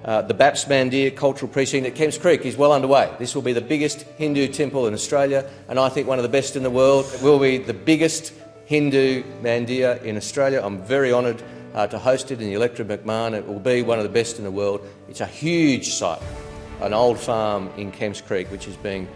The BAPS Mandir cultural precinct at Kemps Creek is well underway. This will be the biggest Hindu temple in Australia, and I think one of the best in the world. It will be the biggest Hindu Mandir in Australia. I'm very honoured to host it in the electorate of McMahon. It will be one of the best in the world. It's a huge site, an old farm in Kemps Creek which is being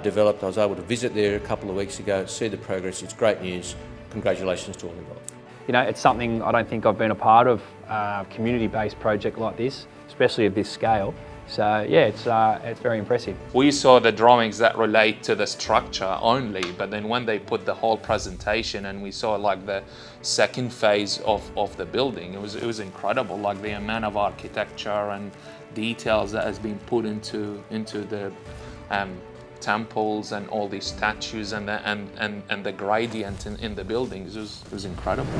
developed. I was able to visit there a couple of weeks ago, see the progress. It's great news. Congratulations to all involved. You know, it's something I don't think I've been a part of, a community-based project like this, especially of this scale. So yeah, it's very impressive. We saw the drawings that relate to the structure only, but then when they put the whole presentation and we saw like the second phase of the building, it was incredible. Like the amount of architecture and details that has been put into the temples and all these statues and the gradient in the buildings. It was incredible.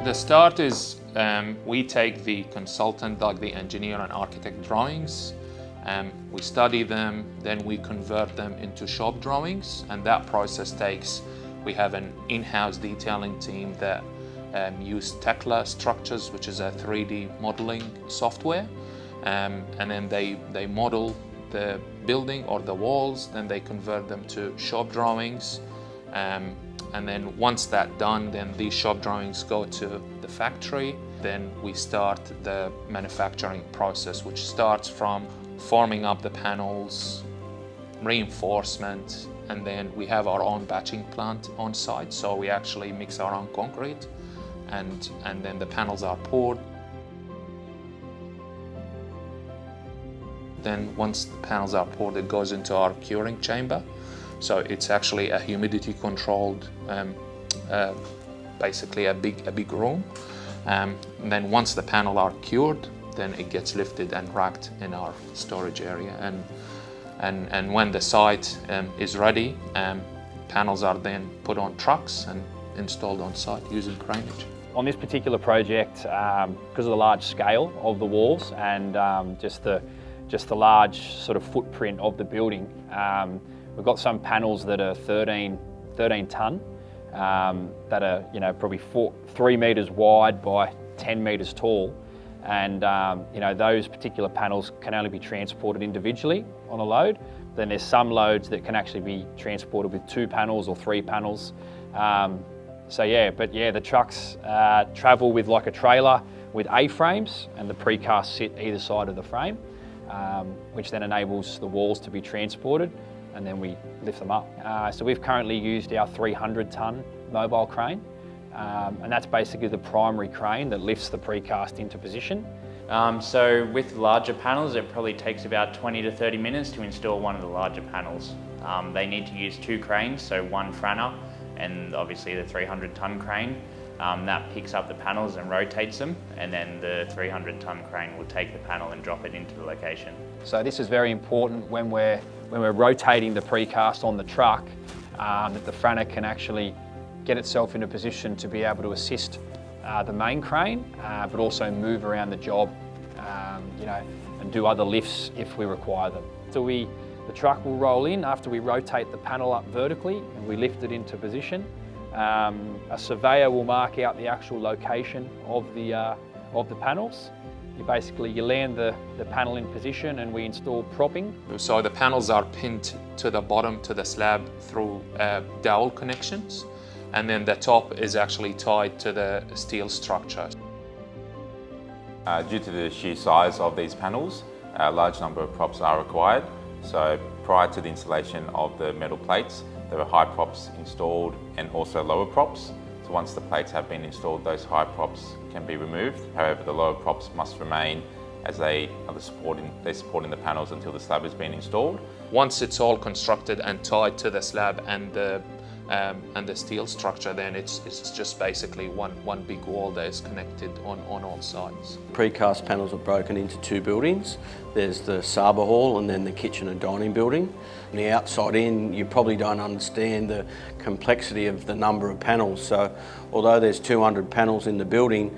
The start is we take the consultant, like the engineer and architect drawings, we study them, then we convert them into shop drawings, and that process takes, we have an in-house detailing team that use Tekla structures, which is a 3D modeling software, and then they model the building or the walls, then they convert them to shop drawings. And then once that's done, then these shop drawings go to the factory. Then we start the manufacturing process, which starts from forming up the panels, reinforcement, and then we have our own batching plant on site. So we actually mix our own concrete, and then the panels are poured. Then once the panels are poured, it goes into our curing chamber. So it's actually a humidity controlled, basically a big room. And then once the panel are cured, then it gets lifted and racked in our storage area. And when the site is ready, panels are then put on trucks and installed on site using craneage. On this particular project, because of the large scale of the walls and just the large sort of footprint of the building, we've got some panels that are 13 tonne, that are probably 3 metres wide by 10 metres tall, and those particular panels can only be transported individually on a load. Then there's some loads that can actually be transported with 2 panels or 3 panels. The trucks travel with like a trailer with A-frames, and the precast sit either side of the frame, which then enables the walls to be transported, and then we lift them up. So we've currently used our 300 tonne mobile crane, and that's basically the primary crane that lifts the precast into position. So with larger panels, it probably takes about 20 to 30 minutes to install one of the larger panels. They need to use 2 cranes, so one franner and obviously the 300 tonne crane. That picks up the panels and rotates them, and then the 300 tonne crane will take the panel and drop it into the location. So this is very important when we're rotating the precast on the truck, that the franner can actually get itself in a position to be able to assist the main crane, but also move around the job, and do other lifts if we require them. So the truck will roll in after we rotate the panel up vertically and we lift it into position. A surveyor will mark out the actual location of the panels. You land the panel in position and we install propping. So the panels are pinned to the bottom, to the slab through dowel connections, and then the top is actually tied to the steel structure. Due to the sheer size of these panels, a large number of props are required. So prior to the installation of the metal plates, there were high props installed and also lower props. So once the plates have been installed, those high props can be removed. However, the lower props must remain as they're supporting the panels until the slab has been installed. Once it's all constructed and tied to the slab and the and the steel structure, then it's just basically one big wall that is connected on all sides. Precast panels are broken into two buildings. There's the Saba Hall and then the kitchen and dining building. On the outside in, you probably don't understand the complexity of the number of panels. So although there's 200 panels in the building,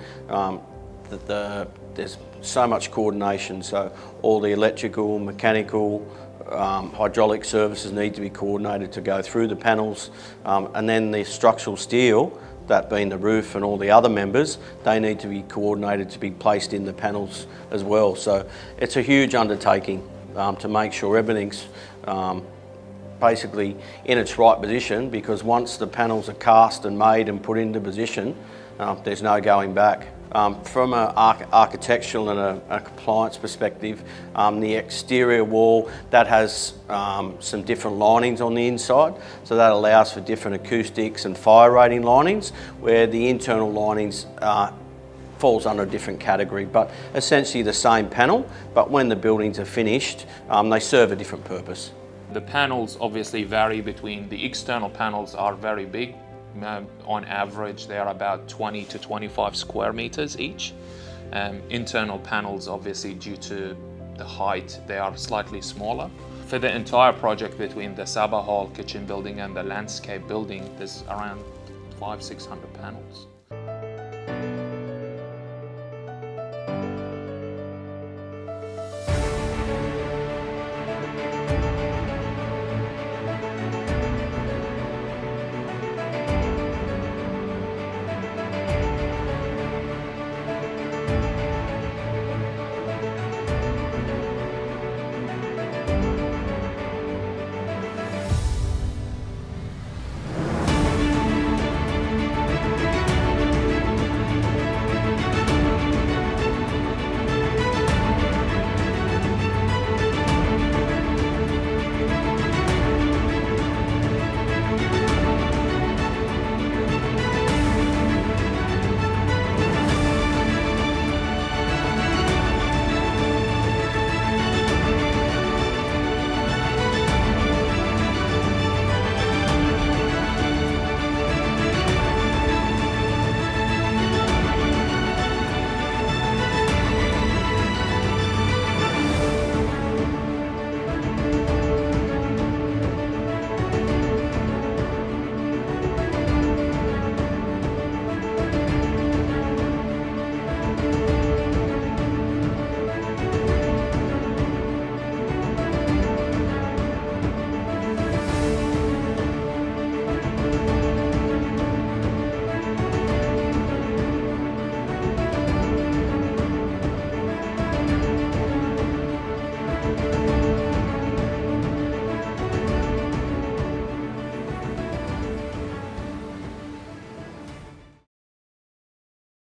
there's so much coordination. So all the electrical, mechanical, hydraulic services need to be coordinated to go through the panels, and then the structural steel, that being the roof and all the other members, they need to be coordinated to be placed in the panels as well. So it's a huge undertaking to make sure everything's basically in its right position, because once the panels are cast and made and put into position, there's no going back. From an architectural and a compliance perspective, the exterior wall, that has some different linings on the inside, so that allows for different acoustics and fire rating linings, where the internal linings falls under a different category, but essentially the same panel, but when the buildings are finished, they serve a different purpose. The panels obviously vary between, the external panels are very big. On average, they are about 20 to 25 square meters each. Internal panels, obviously, due to the height, they are slightly smaller. For the entire project between the Saba Hall kitchen building and the landscape building, there's around 500-600 panels.